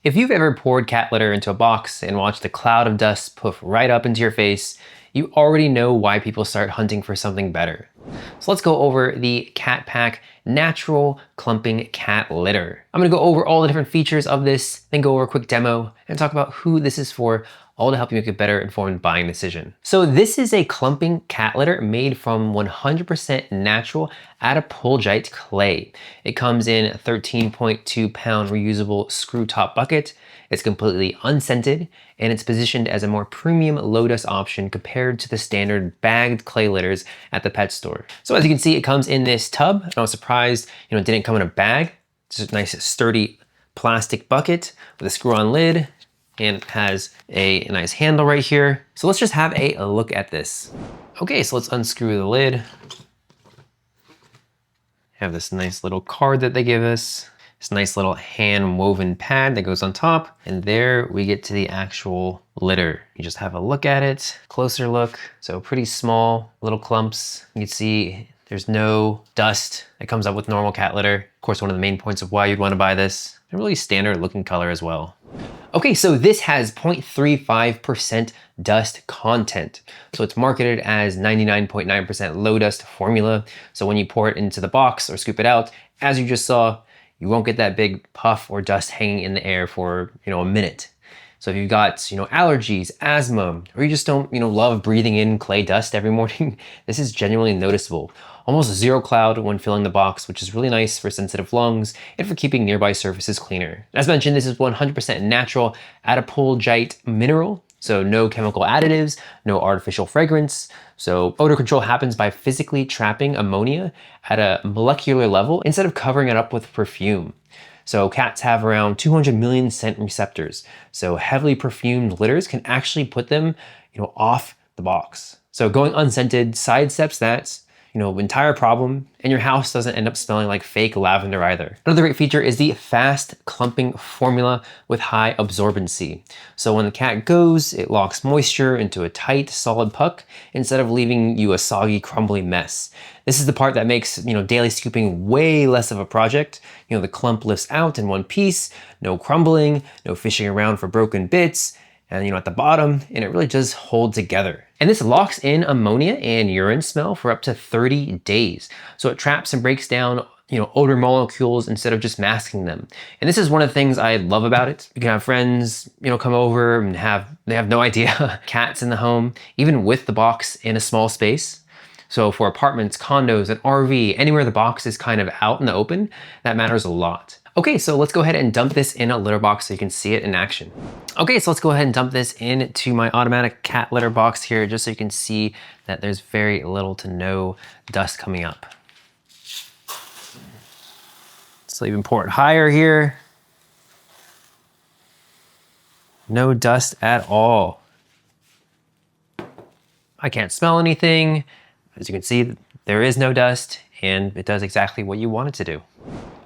If you've ever poured cat litter into a box and watched a cloud of dust poof right up into your face, you already know why people start hunting for something better. So let's go over the Cat Pack Natural Clumping Cat Litter. I'm gonna go over all the different features of this, then go over a quick demo and talk about who this is for, all to help you make a better informed buying decision. So this is a clumping cat litter made from 100% natural Attapulgite clay. It comes in a 13.2 pound reusable screw top bucket. It's completely unscented, and it's positioned as a more premium low dust option compared to the standard bagged clay litters at the pet store. So as you can see, it comes in this tub. I was surprised, it didn't come in a bag. It's a nice sturdy plastic bucket with a screw-on lid, and it has a nice handle right here. So let's just have a look at this. Okay, so let's unscrew the lid. Have this nice little card that they give us. This nice little hand woven pad that goes on top. And there we get to the actual litter. You just have a look at it, closer look. So pretty small little clumps. You can see there's no dust that comes up with normal cat litter. Of course, one of the main points of why you'd want to buy this. A really standard looking color as well. Okay, so this has 0.35% dust content. So it's marketed as 99.9% low dust formula. So when you pour it into the box or scoop it out, as you just saw, you won't get that big puff or dust hanging in the air for, a minute. So if you've got, allergies, asthma, or you just don't, love breathing in clay dust every morning, this is genuinely noticeable. Almost zero cloud when filling the box, which is really nice for sensitive lungs and for keeping nearby surfaces cleaner. As mentioned, this is 100% natural Attapulgite mineral. So no chemical additives, no artificial fragrance. So odor control happens by physically trapping ammonia at a molecular level instead of covering it up with perfume. So cats have around 200 million scent receptors. So heavily perfumed litters can actually put them, off the box. So going unscented sidesteps that, entire problem, and your house doesn't end up smelling like fake lavender either. Another great feature is the fast clumping formula with high absorbency. So when the cat goes, it locks moisture into a tight, solid puck instead of leaving you a soggy, crumbly mess. This is the part that makes, daily scooping way less of a project. The clump lifts out in one piece, no crumbling, no fishing around for broken bits, and at the bottom, and it really does hold together. And this locks in ammonia and urine smell for up to 30 days. So it traps and breaks down, odor molecules instead of just masking them. And this is one of the things I love about it. You can have friends, come over and they have no idea cats in the home, even with the box in a small space. So for apartments, condos, an RV, anywhere the box is kind of out in the open, that matters a lot. Okay, so let's go ahead and dump this in a litter box so you can see it in action. Okay, so let's go ahead and dump this into my automatic cat litter box here just so you can see that there's very little to no dust coming up. So even pour it higher here. No dust at all. I can't smell anything. As you can see, there is no dust and it does exactly what you want it to do.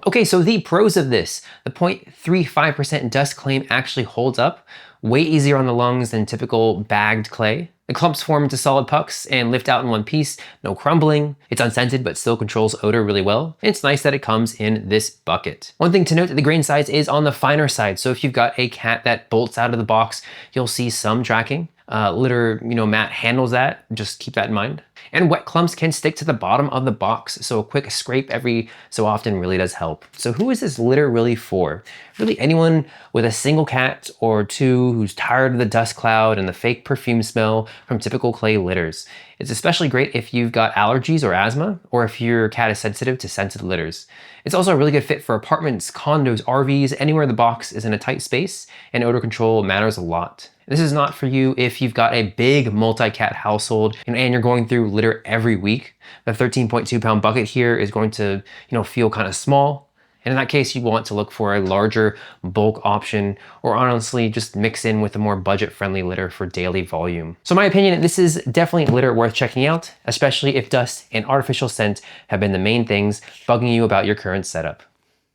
Okay, so the pros of this, the 0.35% dust claim actually holds up, way easier on the lungs than typical bagged clay. The clumps form into solid pucks and lift out in one piece, no crumbling. It's unscented but still controls odor really well. And it's nice that it comes in this bucket. One thing to note, that the grain size is on the finer side. So if you've got a cat that bolts out of the box, you'll see some tracking. Litter, mat handles that, just keep that in mind. And wet clumps can stick to the bottom of the box, so a quick scrape every so often really does help. So who is this litter really for? Really anyone with a single cat or two who's tired of the dust cloud and the fake perfume smell from typical clay litters. It's especially great if you've got allergies or asthma, or if your cat is sensitive to scented litters. It's also a really good fit for apartments, condos, RVs, anywhere the box is in a tight space, and odor control matters a lot. This is not for you if you've got a big multi-cat household and you're going through litter every week. The 13.2 pound bucket here is going to, feel kind of small. And in that case, you want to look for a larger bulk option, or honestly, just mix in with a more budget-friendly litter for daily volume. So in my opinion, this is definitely a litter worth checking out, especially if dust and artificial scent have been the main things bugging you about your current setup.